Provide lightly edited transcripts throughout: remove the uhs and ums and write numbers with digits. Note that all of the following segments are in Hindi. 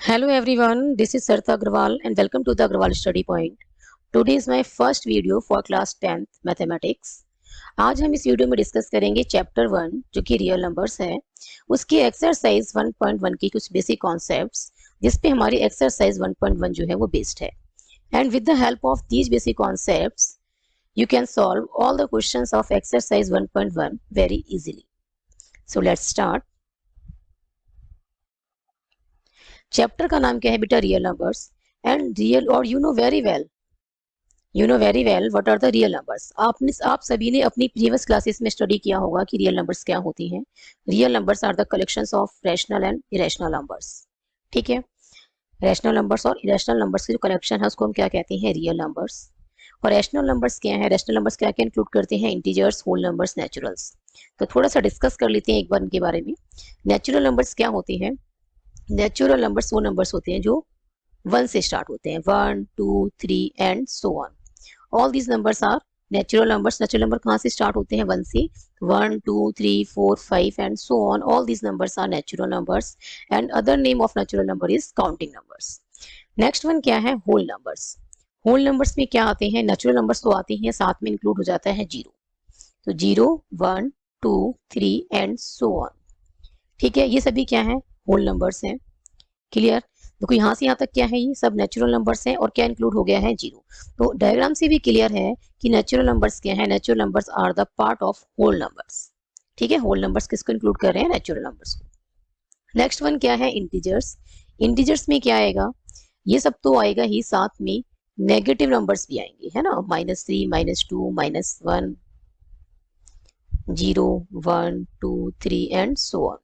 Hello everyone, this is Sarita Agrawal and welcome to the Agrawal Study Point. Today is my first video for class 10th Mathematics. आज हम इस वीडियो में डिस्कस करेंगे चैप्टर 1 जो कि रियल नंबर्स है, उसकी एक्सरसाइज 1.1 की कुछ बेसिक कॉन्सेप्ट्स जिस पे हमारी एक्सरसाइज 1.1 जो है वो बेस्ड है. And with the help of these basic concepts you can solve all the questions of exercise 1.1 very easily. So let's start. Chapter का नाम क्या है बेटा? Real numbers. एंड रियल और you know very well what are the real numbers. आप सभी ने अपनी प्रीवियस क्लासेस में स्टडी किया होगा कि रियल नंबर्स क्या होती हैं. Real numbers are the collections of rational and irrational numbers. ठीक है, रैशनल नंबर्स और इरेशनल नंबर्स की जो कलेक्शन है उसको हम क्या कहते हैं? Real numbers. और रैशनल नंबर्स क्या है? रैशनल नंबर्स क्या क्या इंक्लूड करते हैं? Integers, whole numbers, naturals. तो थोड़ा सा डिस्कस कर लेते हैं एक बार इनके बारे में. नेचुरल नंबर्स क्या होते हैं? नेचुरल नंबर्स वो नंबर्स होते हैं जो 1 से स्टार्ट होते हैं. 1, 2, 3 and so on. All these numbers are natural numbers. Natural number कहाँ से स्टार्ट होते हैं? 1 से. 1, 2, 3, 4, 5 and so on. All these numbers are natural numbers and other name of natural number is counting numbers. Next one क्या है? Whole numbers. होल नंबर्स में क्या आते हैं? नेचुरल नंबर्स तो आते हैं, साथ में इंक्लूड हो जाता है जीरो. तो 0, 1, 2, 3 एंड सो ऑन. ठीक है, ये सभी क्या है? होल नंबर्स हैं. क्लियर? देखो यहाँ से यहाँ तक क्या है? ये सब नेचुरल नंबर्स हैं और क्या इंक्लूड हो गया है? जीरो. तो डायग्राम से भी क्लियर है कि नेचुरल नंबर्स क्या है? Natural numbers are the part of whole numbers. ठीक है, होल नंबर्स किसको इंक्लूड कर रहे हैं? नेचुरल नंबर्स को. नेक्स्ट वन क्या है? इंटीजर्स. इंटीजर्स में क्या आएगा? ये सब तो आएगा ही, साथ में नेगेटिव नंबर्स भी आएंगे, है ना. -3, -2, -1, 0, 1, 2, 3 एंड सो ऑन.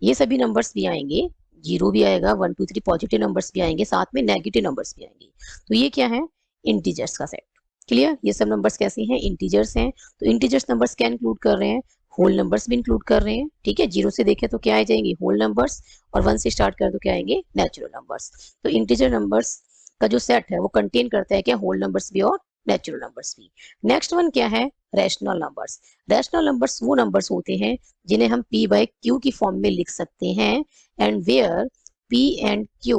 ये सभी नंबर्स भी आएंगे. जीरो भी आएगा, 1, 2, 3 पॉजिटिव नंबर्स भी आएंगे, साथ में नेगेटिव नंबर्स भी आएंगे. तो ये क्या है? इंटीजर्स का सेट. क्लियर? ये सब नंबर्स कैसे हैं? इंटीजर्स हैं. तो इंटीजर्स नंबर्स क्या इंक्लूड कर रहे हैं? होल नंबर्स भी इंक्लूड कर रहे हैं. ठीक है, जीरो से देखें तो क्या आ जाएंगे? Whole numbers. और 1 से स्टार्ट कर तो क्या आएंगे? Natural numbers. तो इंटीजर नंबर्स का जो सेट है वो कंटेन करता है क्या? होल नंबर्स भी और नेचुरल नंबर्स भी. नेक्स्ट वन क्या है? Rational numbers. रैशनल नंबर्स वो नंबर्स होते हैं जिन्हें हम p बाय q की फॉर्म में लिख सकते हैं. and where p and q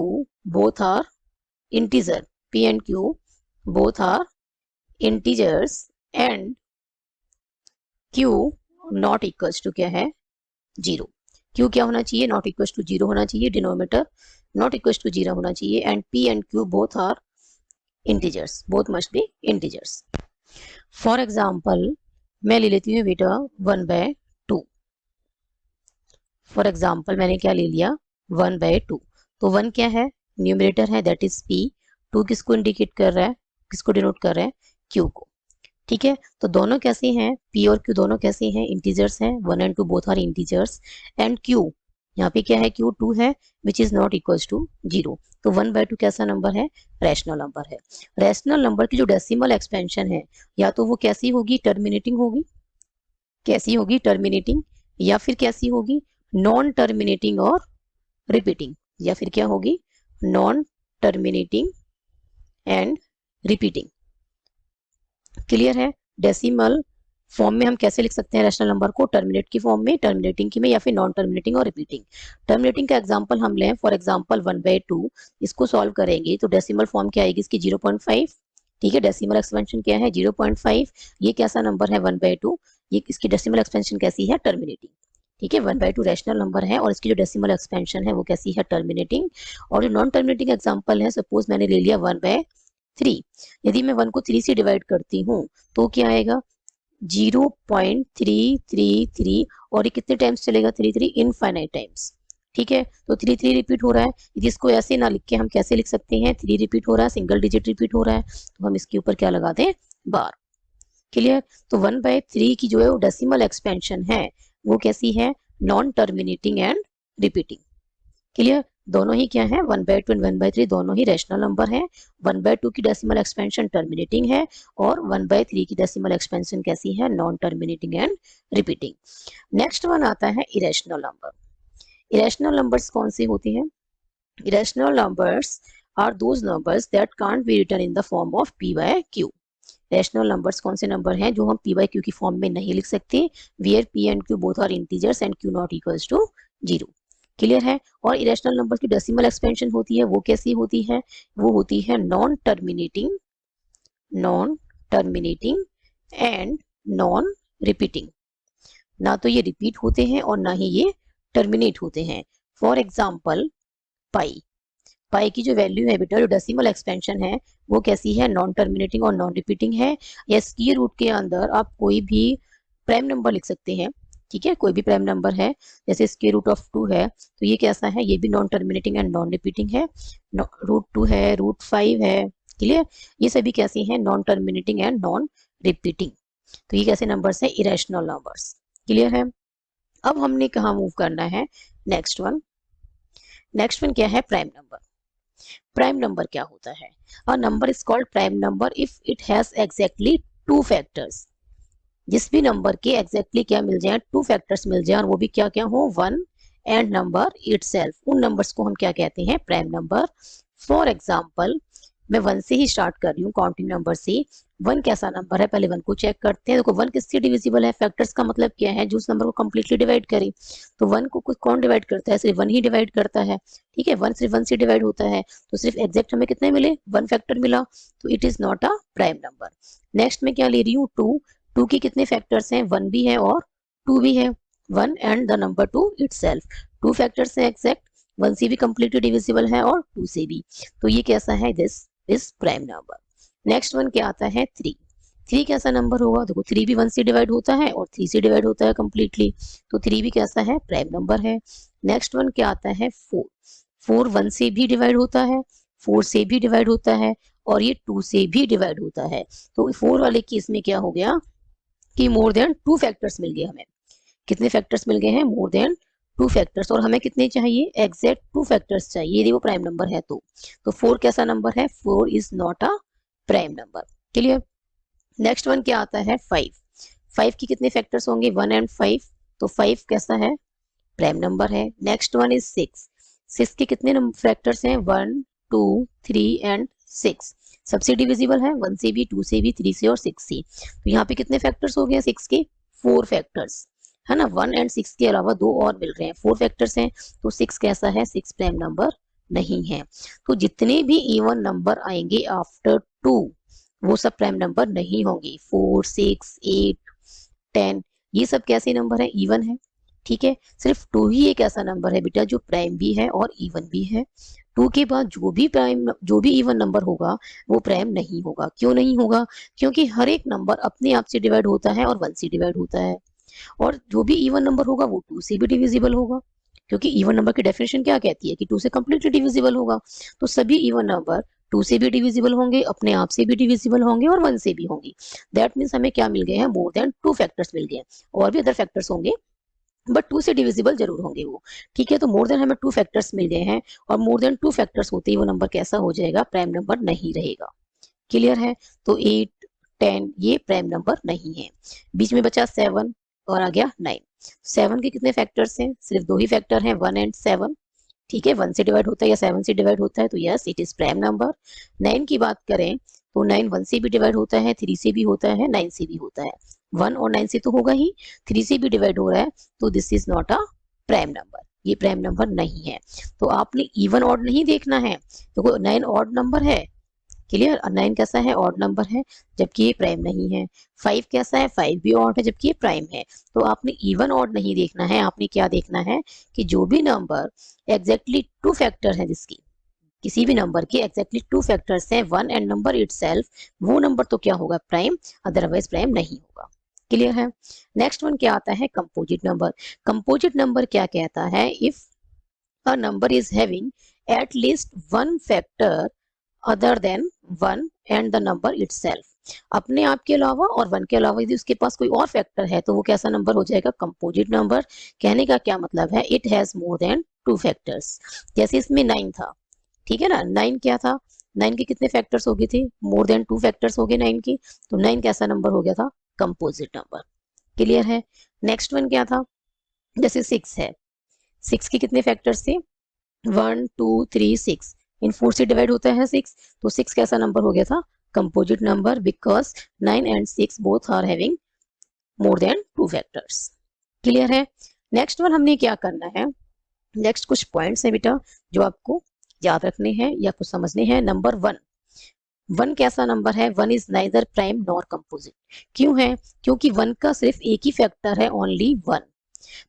both are integer. p and q both are integers and q not equals to क्या है? जीरो. q क्या होना चाहिए? नॉट इक्वल्स टू जीरो होना चाहिए. Denominator not equals to zero होना चाहिए. And p and q both are integers. both must be integers. For example मैं ले लेती हूँ बेटा 1/2. फॉर एग्जाम्पल मैंने क्या ले लिया? 1/2. तो 1 क्या है? न्यूमरेटर है, दैट इज p. 2 किसको इंडिकेट कर रहा है? किसको डिनोट कर रहा है? q को. ठीक है, तो दोनों कैसे हैं? p और q दोनों कैसे हैं? इंटीजर्स हैं. 1 and 2 both are integers. And q यहाँ पे क्या है? q 2 है which is not equals to zero. तो 1/2 कैसा नंबर है? रैशनल नंबर है. रैशनल नंबर की जो डेसिमल एक्सपेंशन है या तो वो कैसी होगी? टर्मिनेटिंग होगी. कैसी होगी? टर्मिनेटिंग. या फिर कैसी होगी? नॉन टर्मिनेटिंग और रिपीटिंग. या फिर क्या होगी? Non terminating and repeating. Clear है? डेसिमल फॉर्म में हम कैसे लिख सकते हैं रैशनल नंबर को? टर्मिनेट की फॉर्म में, टर्मिनेटिंग की में, या फिर नॉन टर्मिनेटिंग और रिपीटिंग. टर्मिनेटिंग का एग्जांपल हम लें, फॉर एग्जांपल 1/2. इसको सॉल्व करेंगे तो डेसिमल फॉर्म क्या आएगी इसकी? 0.5. ठीक है, डेसिमल एक्सपेंशन क्या है? 0.5. ये कैसा नंबर है? 1/2. ये इसकी डेसिमल एक्सपेंशन कैसी है? टर्मिनेटिंग. ठीक है, 1/2 रैशनल नंबर है और इसकी जो डेसिमल एक्सपेंशन है वो कैसी है? टर्मिनेटिंग. और जो नॉन टर्मिनेटिंग एग्जांपल है, सपोज मैंने ले लिया 1/3. यदि मैं 1 को 3 से डिवाइड करती हूँ तो क्या आएगा? 0.333. और ये कितने टाइम्स चलेगा? 3 इनफाइनाइट टाइम्स. ठीक है, तो 3 रिपीट हो रहा है. जिसको ऐसे ना लिख के हम कैसे लिख सकते हैं? 3 रिपीट हो रहा है, सिंगल डिजिट रिपीट हो रहा है, तो हम इसके ऊपर क्या लगा दें? बार. क्लियर? तो 1/3 की जो है वो डेसिमल एक्सपेंशन है वो कैसी है? Non terminating and repeating. Clear? दोनों ही क्या है? 1/2 एंड 1/3 दोनों ही रैशनल नंबर है. 1/2 की डेसिमल एक्सपेंशन टर्मिनेटिंग है और 1/3 की डेसिमल एक्सपेंशन कैसी है? Non terminating and repeating. Next one आता है इरेशनल नंबर. इरेशनल नंबर्स कौन से होते हैं? Irrational numbers are those numbers that can't be written in the form of p by q. Rational numbers कौन से नंबर हैं जो हम p बाय q की फॉर्म में नहीं लिख सकते? Where p and q both are integers and q not equals to zero. Clear है। और इरेशनल नंबर की डेसिमल एक्सपेंशन होती है, वो कैसी होती है, वो होती है non terminating and non repeating. ना तो ये रिपीट होते हैं और ना ही ये टर्मिनेट होते हैं। फॉर एग्जाम्पल पाई, पाई की जो वैल्यू है बेटा, जो डेसिमल एक्सपेंशन है, वो कैसी है, नॉन टर्मिनेटिंग और नॉन रिपीटिंग है। या स्क्वायर रूट के अंदर आप कोई भी प्राइम नंबर लिख सकते हैं, ठीक है, कोई भी प्राइम नंबर है, जैसे स्क्वायर रूट ऑफ 2 है, तो ये कैसा है, ये भी non terminating and non repeating है। रूट 2 है, रूट 5 है, क्लियर, ये सभी कैसी हैं, non terminating and non repeating. तो ये कैसे नंबर्स है, इरेशनल नंबर्स। क्लियर है। अब हमने कहा मूव करना है, नेक्स्ट वन। नेक्स्ट वन क्या है, प्राइम नंबर। प्राइम नंबर क्या होता है, a number is called prime number if it has exactly 2 factors. जिस भी नंबर के एग्जैक्टली क्या मिल जाए, 2 फैक्टर्स मिल जाए, और वो भी क्या क्या हो, 1 एंड नंबर इटसेल्फ, उन नंबर्स को हम क्या कहते हैं, प्राइम नंबर। फॉर एग्जाम्पल, मैं 1 से ही स्टार्ट कर रही हूँ, काउंटिंग नंबर से। 1 कैसा नंबर है, पहले 1 को चेक करते हैं। देखो 1 किससे डिविजिबल है, फैक्टर्स का मतलब क्या है, जो उस नंबर को कंप्लीटली डिवाइड करे। तो 1 को कौन डिवाइड करता है, सिर्फ 1 ही डिवाइड करता है, ठीक है, 1 सिर्फ 1 से डिवाइड होता है, तो सिर्फ एग्जैक्ट हमें कितने मिले, 1 फैक्टर मिला, तो it is not a prime number. Next में क्या ले रही हूँ, 2 के कितने फैक्टर्स हैं, 1 भी है और 2 भी है, 1 and the number 2 itself, 2 factors हैं एग्जैक्ट, 1 से भी कंप्लीटली डिविजिबल है और 2 से भी, तो ये कैसा है, this is prime number. Next one क्या आता है, 3 कैसा नंबर होगा, देखो 3 भी 1 से डिवाइड होता है और 3 से डिवाइड होता है कंप्लीटली, तो 3 भी कैसा है, प्राइम नंबर है। नेक्स्ट वन क्या आता है, 4 1 से भी डिवाइड होता है, 4 से भी डिवाइड होता है, और ये 2 से भी डिवाइड होता है, तो 4 वाले केस में क्या हो गया कि मोर देन 2 फैक्टर्स मिल गए हमें। कितने फैक्टर्स मिल गए हैं, मोर देन 2 फैक्टर्स, और हमें कितने चाहिए, एग्जैक्ट 2 फैक्टर्स चाहिए यदि वो प्राइम नंबर है तो 4 कैसा नंबर है, 4 is not a prime number. Clear. Next one क्या आता है, 5 की कितने फैक्टर्स होंगे, 1 एंड 5, तो 5 कैसा है, प्राइम नंबर है। नेक्स्ट वन इज 6 के कितने फैक्टर्स हैं, 1 2 3 एंड 6, सबसे डिविजिबल है, 1 से भी, 2 से भी, 3 से और 6 से, तो यहाँ पे कितने फैक्टर्स हो गए 6 के, 4 फैक्टर्स है ना, 1 एंड 6 के अलावा 2 और मिल रहे हैं, 4 फैक्टर्स हैं, तो 6 कैसा है, 6 प्राइम नंबर नहीं है। तो जितने भी इवन नंबर आएंगे आफ्टर 2 वो सब प्राइम नंबर नहीं होंगे, 4 6 8 10 ये सब कैसे नंबर है, इवन है, ठीक है। सिर्फ 2 ही एक ऐसा नंबर है बेटा जो प्राइम भी है और इवन भी है। 2 के बाद जो भी इवन नंबर होगा वो प्राइम नहीं होगा। क्यों नहीं होगा, क्योंकि हर एक नंबर अपने आप से डिवाइड होता है और 1 से डिवाइड होता है, और जो भी इवन नंबर होगा वो 2 से भी डिविजिबल होगा, क्योंकि इवन नंबर की डेफिनेशन क्या कहती है कि 2 से कंप्लीटली डिविजिबल होगा। तो सभी इवन नंबर 2 से भी डिविजिबल होंगे, अपने आप से भी डिविजिबल होंगे और 1 से भी होंगे। दैट मीन्स हमें क्या मिल गए हैं, मोर देन 2 फैक्टर्स मिल गए, और भी अदर फैक्टर्स होंगे बट 2 से डिविजिबल जरूर होंगे वो, ठीक है। तो मोर देन हमें 2 फैक्टर्स मिल गए हैं, और मोर देन 2 फैक्टर्स होते ही वो नंबर कैसा हो जाएगा, प्राइम नंबर नहीं रहेगा। क्लियर है। तो 8 10 ये प्राइम नंबर नहीं है। बीच में बचा 7 और आ गया 9। 7 के कितने फैक्टर्स हैं, सिर्फ 2 ही फैक्टर हैं, 1 एंड 7, ठीक है, 1 से डिवाइड होता है या 7 से डिवाइड होता है, तो yes it is prime number. 9 की बात करें तो 9 1 से भी डिवाइड होता है, 3 से भी होता है, 9 से भी होता है, 1 और 9 से तो होगा ही, 3 से भी डिवाइड हो रहा है, तो this is not a prime number, ये प्राइम नंबर नहीं है। तो आपने इवन ऑड नहीं देखना है, तो 9 ऑड नंबर है, क्लियर, 9 कैसा है, ऑड नंबर है, जबकि ये प्राइम नहीं है। 5 कैसा है, 5 भी ऑड है जबकि ये प्राइम है। तो आपने इवन ऑड नहीं देखना है, आपने क्या देखना है कि जो भी नंबर एग्जैक्टली 2 फैक्टर है, जिसकी किसी भी नंबर के एग्जैक्टली 2 फैक्टर्स हैं, 1 एंड नंबर इटसेल्फ, वो नंबर तो क्या होगा, प्राइम, अदरवाइज प्राइम नहीं होगा। क्लियर है। नेक्स्ट वन क्या आता है, कंपोजिट नंबर। कंपोजिट नंबर क्या कहता है, if a number is having at least 1 factor other than 1 and the number itself, अपने आप के अलावा और 1 के अलावा यदि उसके पास कोई और फैक्टर है तो वो कैसा नंबर हो जाएगा, कंपोजिट नंबर। कहने का क्या मतलब है, it has more than 2 factors. जैसे इसमें 9 था, ठीक है ना, 9 क्या था, 9 के कितने फैक्टर्स हो गए थे, मोर देन 2 फैक्टर्स हो गए 9 के, तो 9 कैसा नंबर हो गया था, कंपोजिट नंबर। क्लियर है। नेक्स्ट वन क्या था, जैसे 6 है, 6 के कितने फैक्टर्स थे, 1 2 3 6, इन 4 से डिवाइड होता है 6, तो 6 कैसा नंबर हो गया था, composite number, because 9 and 6 both are having more than 2 factors. Clear है। नेक्स्ट वन हमने क्या करना है, नेक्स्ट कुछ पॉइंट्स हैं बेटा जो आपको याद रखने हैं या कुछ समझने हैं। नंबर वन, वन कैसा नंबर है? One is neither prime nor composite. क्यों है? क्योंकि वन का सिर्फ एक ही फैक्टर है, ओनली वन।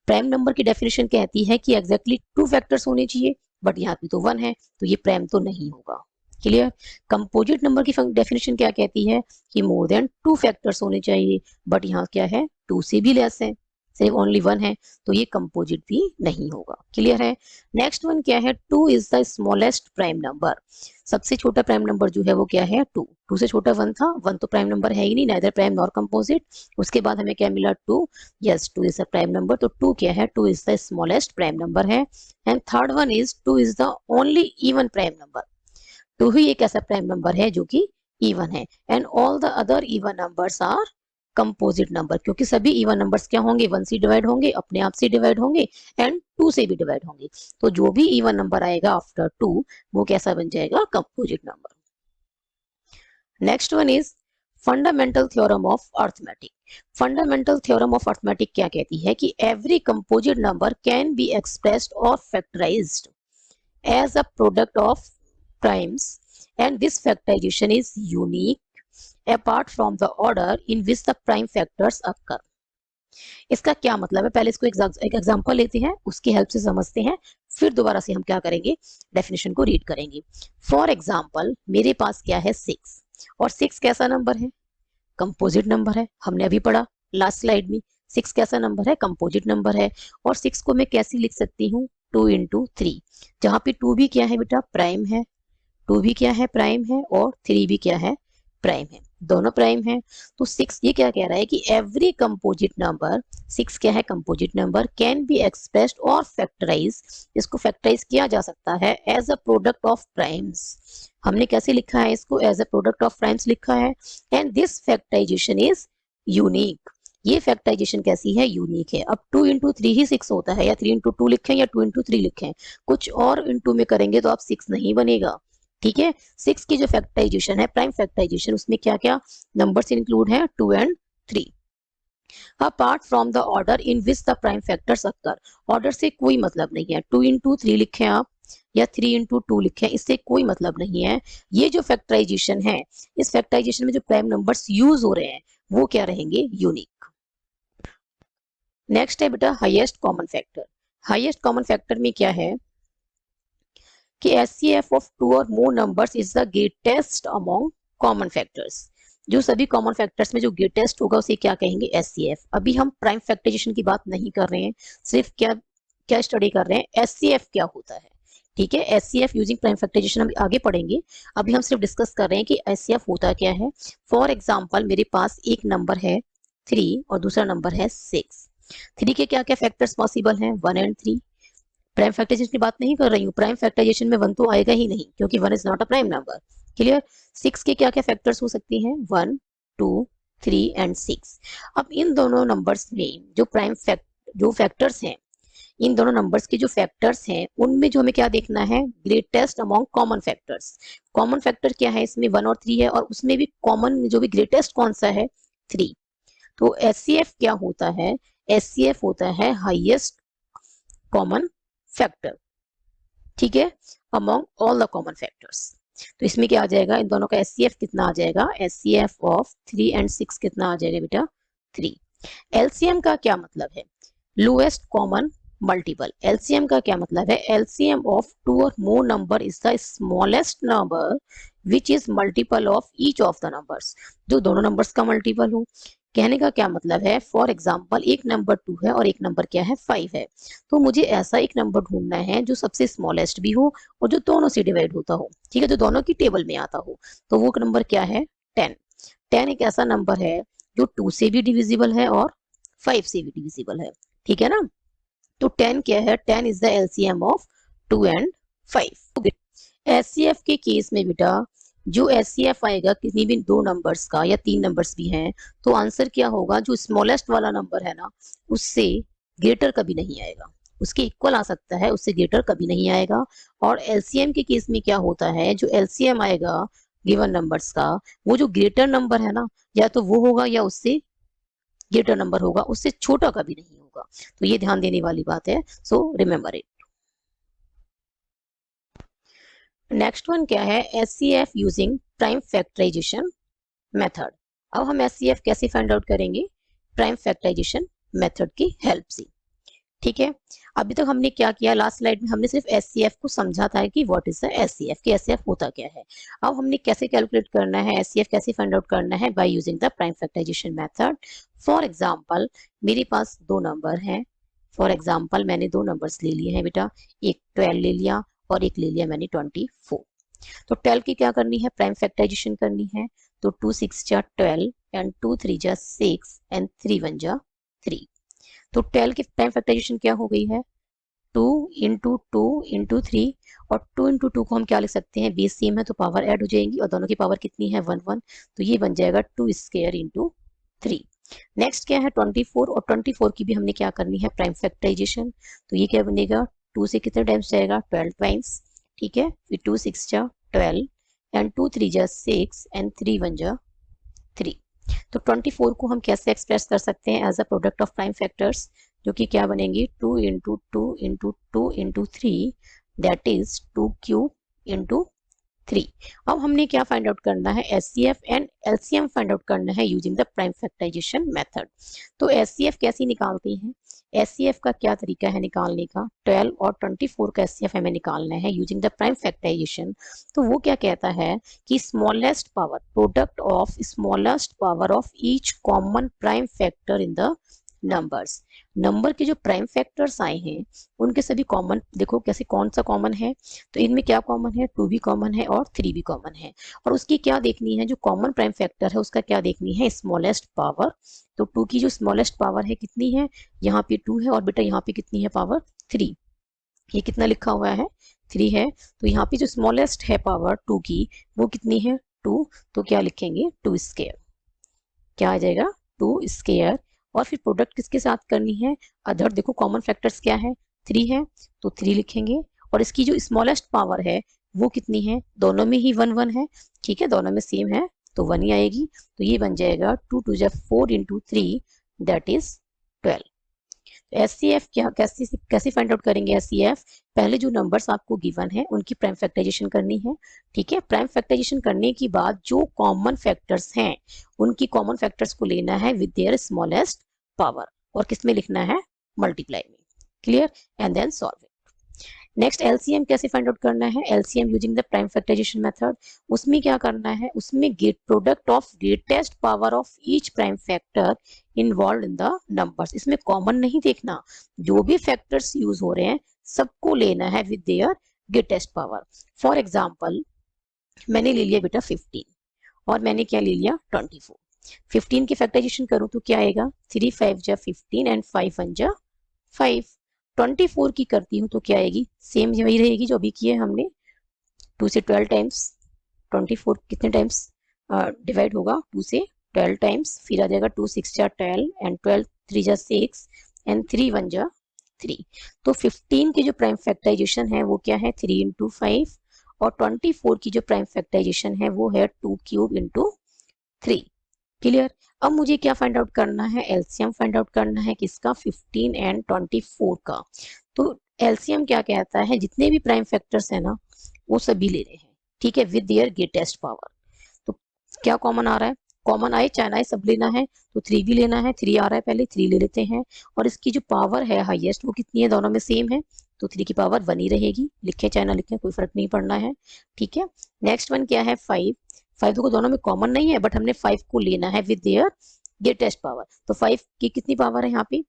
प्राइम नंबर की डेफिनेशन कहती है कि एग्जैक्टली टू फैक्टर्स होने चाहिए, बट यहाँ पे तो वन है, तो ये प्राइम तो नहीं होगा। क्लियर? कंपोजिट नंबर की डेफिनेशन क्या कहती है कि मोर देन टू फैक्टर्स होने चाहिए, बट यहाँ क्या है, टू से भी लेस है, सिर्फ ओनली वन है, तो ये कंपोजिट भी नहीं होगा। क्लियर है? नेक्स्ट वन क्या है? Two is the smallest prime number. सबसे छोटा प्राइम नंबर जो है वो क्या है? टू। टू से छोटा वन था, वन तो प्राइम नंबर है ही नहीं, नाइदर प्राइम नॉर कंपोजिट। उसके बाद हमें क्या मिला? Two. Yes, two is a prime number, तो टू क्या है? Two is the smallest prime number है। And third one is two is the only even prime number. Two ही एक ऐसा प्राइम नंबर है जो कि इवन है। And all the other even numbers are composite number, क्योंकि सभी इवन नंबर्स क्या होंगे? वन से डिवाइड होंगे, अपने आप से डिवाइड होंगे, एंड टू से भी डिवाइड होंगे। तो जो भी इवन नंबर आएगा आफ्टर टू वो कैसा बन जाएगा? Composite number. Next one is fundamental theorem of arithmetic. Fundamental theorem of arithmetic क्या कहती है कि every composite number can be expressed और factorised as a product of primes, and this factorization is unique apart from the order in which the prime factors occur. इसका क्या मतलब है? पहले इसको एक एग्जांपल लेते हैं, उसकी हेल्प से समझते हैं, फिर दोबारा से हम क्या करेंगे? डेफिनेशन को रीड करेंगे। फॉर एग्जांपल मेरे पास क्या है? 6, और 6 कैसा नंबर है? कंपोजिट नंबर है, हमने अभी पढ़ा लास्ट स्लाइड में। 6 कैसा नंबर है? कंपोजिट नंबर है। और 6 को मैं कैसे लिख सकती हूँ? 2 इंटू 3, जहाँ पे 2 भी क्या है बेटा? प्राइम है। 2 भी क्या है? प्राइम है। और 3 भी क्या है? प्राइम है, दोनों प्राइम है। तो 6 ये क्या कह रहा है कि एवरी कंपोजिट नंबर, 6 क्या है? Composite number, can be expressed और फैक्टराइज, इसको फैक्टराइज किया जा सकता है as a product of primes. हमने कैसे लिखा है इसको? As a product of primes लिखा है। And this factorization is unique. ये फैक्टराइजेशन कैसी है? यूनिक है। अब 2 इंटू 3 ही 6 होता है, या 3 इंटू 2 लिखें या 2 इंटू 3 लिखें, कुछ और इंटू में करेंगे तो आप 6 नहीं बनेगा। ठीक है? 6 की जो फैक्टराइजेशन है, प्राइम फैक्टराइजेशन, उसमें क्या क्या नंबर्स इंक्लूड है? 2 and 3। Apart from the order in which the prime factors occur, order से कोई मतलब नहीं है। 2 इंटू 3 लिखें आप या 3 इंटू 2 लिखें, इससे कोई मतलब नहीं है। ये जो फैक्टराइजेशन है, इस फैक्टराइजेशन में जो प्राइम नंबर्स यूज हो रहे हैं वो क्या रहेंगे? यूनिक। नेक्स्ट है बेटा highest common factor. Highest common factor में क्या है कि HCF ऑफ 2 और मोर numbers is the greatest among common factors. जो सभी कॉमन फैक्टर्स में जो ग्रेटेस्ट होगा उसे क्या कहेंगे? HCF। अभी हम प्राइम फैक्टराइजेशन की बात नहीं कर रहे हैं, सिर्फ क्या क्या स्टडी कर रहे हैं? HCF क्या होता है। ठीक है? HCF यूजिंग प्राइम फैक्टराइजेशन हम आगे पढ़ेंगे, अभी हम सिर्फ डिस्कस कर रहे हैं कि HCF होता क्या है। फॉर एग्जाम्पल मेरे पास एक नंबर है 3 और दूसरा नंबर है 6। 3 के क्या क्या फैक्टर्स पॉसिबल हैं? 1 एंड 3। प्राइम फैक्टराइजेशन की बात नहीं कर रही हूँ, प्राइम फैक्टराइजेशन में 1 तो आएगा ही नहीं, क्योंकि 1 is not a prime number. Clear? 6 के क्या क्या फैक्टर्स हो सकती हैं? 1, 2, 3 एंड 6। अब इन दोनों नंबर्स में जो जो फैक्टर्स हैं, इन दोनों नंबर्स के जो फैक्टर्स हैं उनमें जो हमें क्या देखना है? Greatest among common factors. Common factor क्या है इसमें? 1 और 3 है, और उसमें भी कॉमन जो भी ग्रेटेस्ट कौन सा है? 3। तो HCF क्या होता है? HCF होता है हाईएस्ट कॉमन फैक्टर। ठीक है? Among all the common factors. तो इसमें क्या आ जाएगा? इन दोनों का HCF कितना आ जाएगा? HCF ऑफ 3 एंड 6 कितना आ जाएगा बेटा? 3। LCM का क्या मतलब है? Lowest common multiple. LCM का क्या मतलब है? LCM ऑफ 2 और मोर number is the smallest number which is multiple of each of the numbers. जो दोनों नंबर्स का मल्टीपल हो। कहने का क्या मतलब है? फॉर एग्जाम्पल एक नंबर 2 है और एक नंबर क्या है? 5 है। तो मुझे ऐसा एक नंबर ढूंढना है जो सबसे स्मॉलेस्ट भी हो और जो दोनों से डिवाइड होता हो। ठीक है? जो दोनों की टेबल में आता हो। तो वो नंबर क्या है? 10। 10 एक ऐसा नंबर है जो 2 से भी डिविजिबल है और 5 से भी डिविजिबल है। ठीक है ना? तो 10 क्या है? 10 is the LCM of 2 and 5। HCF के केस में बेटा जो HCF आएगा किसी भी 2 नंबर्स का या 3 नंबर्स भी हैं, तो आंसर क्या होगा? जो स्मॉलेस्ट वाला नंबर है ना, उससे ग्रेटर कभी नहीं आएगा। उसके इक्वल आ सकता है, उससे ग्रेटर कभी नहीं आएगा। और LCM के केस में क्या होता है? जो LCM आएगा गिवन नंबर्स का, वो जो ग्रेटर नंबर है ना, या तो वो होगा या उससे ग्रेटर नंबर होगा, उससे छोटा कभी नहीं होगा। तो ये ध्यान देने वाली बात है, so remember it. Next one क्या है, SCF using prime factorization method. अब हम SCF कैसे फाइंड आउट करेंगे, प्राइम फैक्टराइजेशन मेथड की हेल्प से। ठीक है, अभी तक हमने क्या किया, लास्ट स्लाइड में हमने सिर्फ SCF को समझा था कि व्हाट इज द SCF, कि SCF होता क्या है। अब हमने कैसे कैलकुलेट करना है, SCF कैसे फाइंड आउट करना है, by using the prime factorization method. For example मेरे पास दो नंबर हैं, फॉर एग्जांपल मैंने दो नंबर्स ले लिए हैं बेटा, एक 12 ले लिया और एक ले लिया मैंने 24। तो 12 की क्या करनी है, प्राइम फैक्टराइजेशन करनी है। तो 2 6 जा 12 एंड 2 3 जा 6 एंड 3 1 जा 3। तो 12 की प्राइम फैक्टराइजेशन क्या हो गई है, 2 इंटू 2 इंटू 3, और 2 इंटू 2 को हम क्या लिख सकते हैं, बेस सेम है तो पावर ऐड हो जाएंगी, और दोनों की पावर कितनी है 1 1, तो ये बन जाएगा 2 स्क्वायर इंटू 3। नेक्स्ट क्या है 24, और 24 की भी हमने क्या करनी है, प्राइम फैक्टराइजेशन। तो ये क्या बनेगा, 2 से कितने टाइम्स जाएगा, 12 टाइम्स। ठीक है, फिर 2 6 जा 12 एंड 2 3 जा 6 एंड 3 1 जा 3। तो 24 को हम कैसे एक्सप्रेस कर सकते हैं, as a product of prime factors, जो कि क्या बनेंगी, 2 into 2 into 2 into 3, that is 2 cube into 3। अब हमने क्या फाइंड आउट करना है, SCF and LCM find out करना है using the prime factorization method. तो SCF कैसे निकालते हैं, SCF का क्या तरीका है निकालने का, 12 और 24 का SCF हमें निकालना है यूजिंग द प्राइम फैक्टराइजेशन। तो वो क्या कहता है कि smallest power, product of smallest power of each common prime factor in the numbers. Number के जो प्राइम फैक्टर्स आए हैं उनके सभी कॉमन, देखो कैसे कौन सा कॉमन है, तो इनमें क्या कॉमन है, 2 भी कॉमन है और 3 भी कॉमन है। और उसकी क्या देखनी है, जो कॉमन प्राइम फैक्टर है उसका क्या देखनी है, स्मॉलेस्ट पावर। तो 2 की जो स्मॉलेस्ट पावर है कितनी है, यहाँ पे 2 है, और बेटा यहाँ पे कितनी है पावर 3। ये कितना लिखा हुआ है, 3 है। तो यहाँ पे जो स्मॉलेस्ट है पावर 2 की, वो कितनी है 2, तो क्या लिखेंगे 2 स्क्वायर, क्या आ जाएगा 2 स्क्वायर। और फिर प्रोडक्ट किसके साथ करनी है, अदर, देखो कॉमन फैक्टर्स क्या है, 3 है, तो 3 लिखेंगे। और इसकी जो स्मॉलेस्ट पावर है वो कितनी है, दोनों में ही 1 1 है, ठीक है, दोनों में सेम है तो 1 ही आएगी। तो ये बन जाएगा 2 2 जा 4 इंटू 3, दैट इज 12। SCF क्या, कैसे कैसे फाइंड आउट करेंगे SCF, पहले जो नंबर्स आपको गिवन है उनकी प्राइम फैक्टराइजेशन करनी है। ठीक है, प्राइम फैक्टराइजेशन करने के बाद जो कॉमन फैक्टर्स हैं उनकी कॉमन फैक्टर्स को लेना है विद देयर स्मॉलेस्ट पावर, और किस में लिखना है, मल्टीप्लाई में। Clear, and then solve it. Next LCM कैसे फाइंड आउट करना है, LCM using the prime factorization method. उसमें क्या करना है, उसमें get product of greatest power of each prime factor involve in the numbers. इसमें कॉमन नहीं देखना, जो भी फैक्टर्स यूज हो रहे हैं सबको लेना है with their greatest power. For example मैंने ले लिया बेटा 15 और मैंने क्या ले लिया 24। 15 की फैक्टराइजेशन करूं तो क्या आएगा, 3 5 जा 15 एंड 5 1 जा 5। 24 की करती हूँ तो क्या आएगी, सेम वही रहेगी जो अभी किए हमने, 2 से 12 टाइम्स। 24 कितने टाइम्स डिवाइड होगा, 2 से 12 टाइम्स, फिर आ जाएगा 2 6 जा 12 एंड 12 3 जा 6 एंड 3 1 जा 3। तो 15 की जो प्राइम फैक्टराइजेशन है वो क्या है, 3 इंटू 5, और 24 की जो प्राइम फैक्टराइजेशन है वो है 2 क्यूब इंटू 3। क्लियर। अब मुझे क्या फाइंड आउट करना है, LCM फाइंड आउट करना है किसका, 15 एंड 24 का। तो LCM क्या कहता है, जितने भी प्राइम फैक्टर्स है ना वो सभी ले रहे हैं, ठीक है, विद देयर ग्रेटेस्ट पावर। तो क्या कॉमन आ रहा है, कॉमन आए चाहे ना सब लेना है, तो 3 भी लेना है, 3 आ रहा है पहले 3 ले लेते हैं। और इसकी जो पावर है हाईएस्ट वो कितनी है, दोनों में सेम है, तो 3 की पावर 1 ही रहेगी, लिखे चाहे ना लिखे कोई फर्क नहीं पड़ना है। ठीक है, नेक्स्ट वन क्या है 5। 5 को दोनों में कॉमन नहीं है, बट हमने 5 को लेना है विद देयर ग्रेटेस्ट पावर। तो 5 की कितनी पावर है यहाँ पे,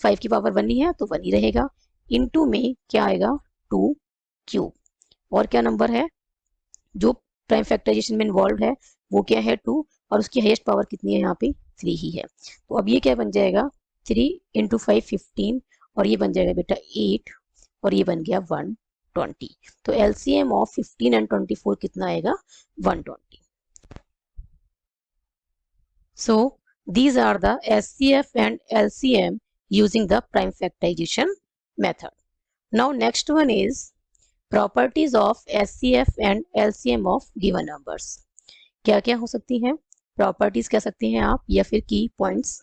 5 की पावर 1 ही है तो 1 ही रहेगा। इनटू में क्या आएगा 2 क्यूब, और क्या नंबर है जो प्राइम फैक्टराइजेशन में इन्वॉल्व है वो क्या है 2, और उसकी हाईएस्ट पावर कितनी है यहाँ पे 3 ही है। तो अब ये क्या बन जाएगा, 3 इंटू 5 15, और ये बन जाएगा बेटा 8, और ये बन गया 120। तो LCM ऑफ 15 एंड 24 कितना आएगा, 120। So these are the SCF and LCM using the prime factorization method. Now next one is properties of SCF and LCM of given numbers. क्या क्या हो सकती हैं, प्रॉपर्टीज कह सकते हैं आप, या फिर की points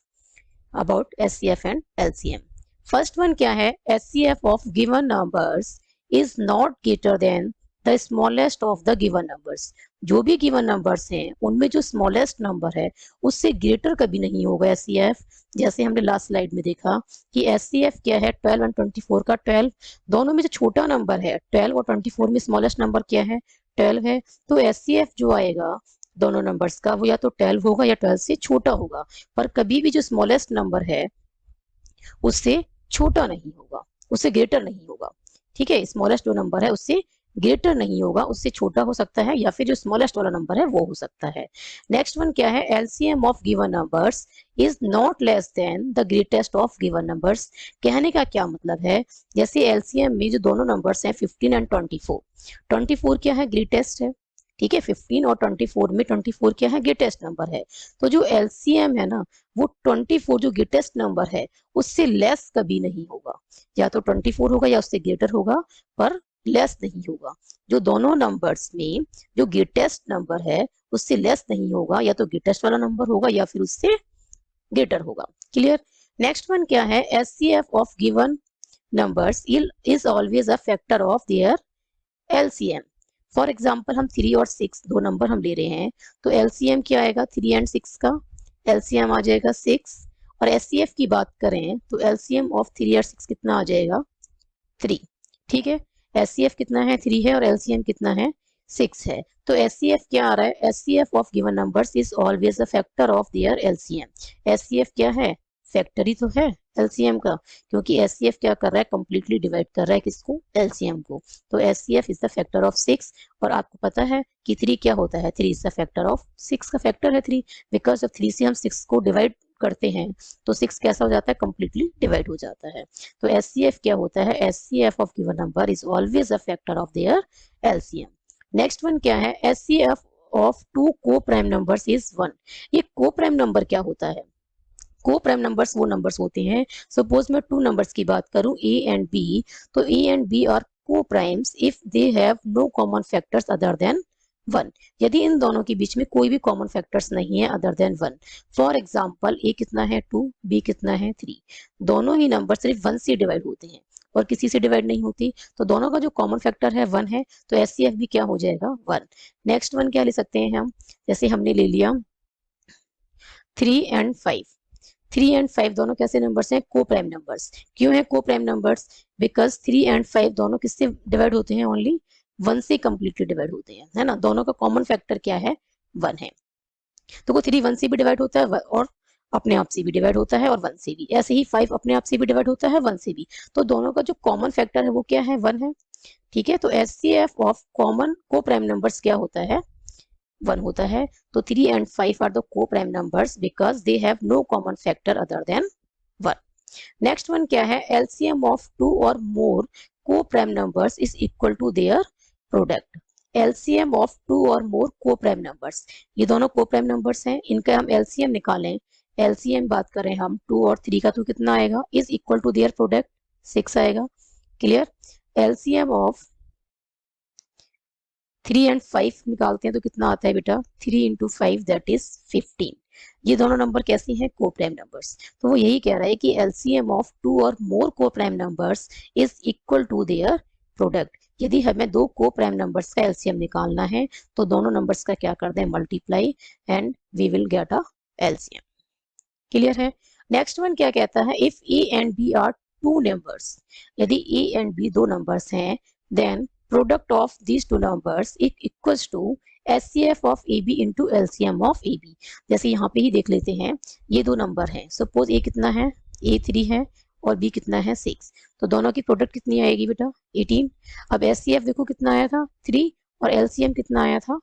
about SCF and LCM. First one क्या है, SCF of given numbers is not greater than the smallest of the given numbers. जो भी गिवन नंबर्स हैं उनमें जो स्मॉलेस्ट नंबर है उससे ग्रेटर कभी नहीं होगा एचसीएफ। जैसे हमने लास्ट स्लाइड में देखा कि एचसीएफ क्या है 12 और 24 का 12, दोनों में जो छोटा नंबर है 12 और 24 में स्मॉलेस्ट नंबर क्या है 12 है। तो एचसीएफ जो आएगा दोनों नंबर्स का वो या तो 12 होगा या 12 से छोटा होगा, पर कभी भी जो स्मॉलेस्ट नंबर है उससे छोटा नहीं होगा, उससे ग्रेटर नहीं होगा। ठीक है, स्मॉलेस्ट जो नंबर है उससे ग्रेटर नहीं होगा, उससे छोटा हो सकता है या फिर जो स्मॉलेस्ट वाला नंबर है वो हो सकता है। नेक्स्ट वन क्या है, LCM of given numbers is not less than the greatest of given numbers. कहने का क्या मतलब है, जैसे एलसीएम में जो दोनों नंबर्स हैं 15 एंड 24, 24 क्या है ग्रेटेस्ट है। ठीक है, 15 और 24 में 24 क्या है ग्रेटेस्ट नंबर है। तो जो एलसीएम है ना वो 24 जो ग्रेटेस्ट नंबर है उससे लेस कभी नहीं होगा, या तो 24 होगा या उससे ग्रेटर होगा, पर लेस नहीं होगा। जो दोनों नंबर्स में जो ग्रेटेस्ट नंबर है उससे लेस नहीं होगा, या तो ग्रेटेस्ट वाला नंबर होगा या फिर उससे ग्रेटर होगा। क्लियर। नेक्स्ट वन क्या है, HCF of given numbers is always a factor of their LCM. For example हम 3 और 6 दो नंबर हम ले रहे हैं, तो एलसीएम क्या आएगा 3 एंड 6 का, एलसीएम आ जाएगा 6। और एचसीएफ की बात करें तो एलसीएम ऑफ 3 और 6 कितना आ जाएगा 3। ठीक है, एचसीएफ कितना है 3 है और एलसीएम कितना है 6 है। तो एचसीएफ क्या आ रहा है, HCF of given numbers is always a factor of their LCM. HCF क्या है, फैक्टर ही तो है एलसीएम का, क्योंकि एचसीएफ क्या कर रहा है कंप्लीटली डिवाइड कर रहा है किसको, एलसीएम को। तो HCF is the factor of 6। और आपको पता है कि 3 क्या होता है, 3 इज द फैक्टर ऑफ 6 का फैक्टर है 3, बिकॉज जब 3 से हम 6 को डिवाइड करते हैं तो 6 कैसा हो जाता है कंप्लीटली डिवाइड हो जाता है। तो एचसीएफ क्या होता है, HCF of given number is always a factor of their LCM. Next one क्या है, एचसीएफ ऑफ टू को प्राइम नंबर्स इज 1। ये को प्राइम नंबर क्या होता है, को प्राइम नंबर्स वो नंबर्स होते हैं, सपोज मैं 2 नंबर्स की बात करूं ए एंड बी, तो A and B are coprimes if they have no common factors other than 1। यदि इन दोनों के बीच में कोई भी कॉमन फैक्टर्स नहीं है अदर देन 1। फॉर एग्जांपल ए कितना है 2, बी कितना है 3, दोनों ही नंबर सिर्फ 1 से डिवाइड होते हैं और किसी से डिवाइड नहीं होती, तो दोनों का जो कॉमन फैक्टर है 1 है, तो एचसीएफ भी क्या हो जाएगा 1। नेक्स्ट वन क्या ले सकते हैं हम, जैसे हमने ले लिया 3 एंड 5। 3 एंड 5 दोनों कैसे नंबर्स हैं, को प्राइम नंबर्स। क्यों है को प्राइम नंबर्स, बिकॉज 3 एंड 5 दोनों किससे डिवाइड होते हैं, ओनली 1 से कंप्लीटली डिवाइड होते हैं, है ना। दोनों का कॉमन फैक्टर क्या है 1 है। तो वो 3 1 से भी डिवाइड होता है और अपने आप से भी डिवाइड होता है और 1 से भी, ऐसे ही 5 अपने आप से भी डिवाइड होता है 1 से भी। तो दोनों का जो कॉमन फैक्टर है वो क्या है 1 है। ठीक है, तो HCF of common coprime numbers क्या होता है 1 होता है। तो 3 and 5 are the coprime numbers because they have no common factor other than 1। Next one क्या है, एलसीएम ऑफ 2 और more coprime numbers is equal to their product. LCM of 2 और मोर को प्राइम नंबर्स, ये दोनों को प्राइम नंबर्स हैं, इनका हम एलसीएम निकालें, एलसीएम बात करें हम 2 और 3 का तो कितना आएगा, is equal to their product 6 आएगा। क्लियर। एलसीएम ऑफ 3 एंड 5 निकालते हैं तो कितना आता है बेटा, 3 इंटू 5 दैट इज 15। ये दोनों नंबर कैसी हैं, को प्राइम नंबर्स। तो वो यही कह रहा है कि एलसीएम ऑफ 2 और more coprime numbers is equal to their product. यदि हमें 2 को प्राइम नंबर्स का एलसीएम निकालना है तो दोनों नंबर्स का क्या कर दें, multiply, and we will get a LCM. Clear है। नेक्स्ट वन क्या कहता है, if A and B are 2 numbers, यदि ए एंड बी 2 नंबर्स हैं, then product of these 2 numbers equals to HCF of A B into LCM of A B. जैसे यहाँ पे ही देख लेते हैं, ये 2 नंबर हैं, सपोज ए कितना है, ए 3 है और बी कितना है 6, तो दोनों की प्रोडक्ट कितनी आएगी बेटा 18। अब एचसीएफ देखो कितना आया था 3 और एलसीएम कितना आया था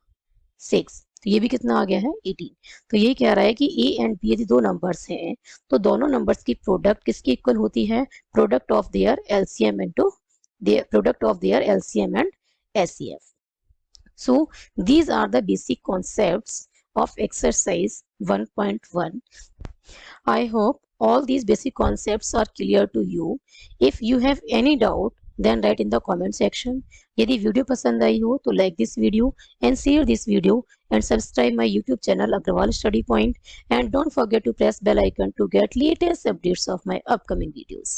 6, तो ये भी कितना आ गया है 18। तो ये कह रहा है कि ए एंड बी यदि 2 नंबर्स हैं तो दोनों नंबर्स की प्रोडक्ट किसकी इक्वल होती है, product of their LCM into the product of their LCM and HCF. So these are the basic concepts of exercise 1.1. I hope all these basic concepts are clear to you. If you have any doubt then write in the comment section. यदि वीडियो पसंद आई हो तो like this video and share this video and subscribe my YouTube channel Agrawal Study Point, and don't forget to press bell icon to get latest updates of my upcoming videos.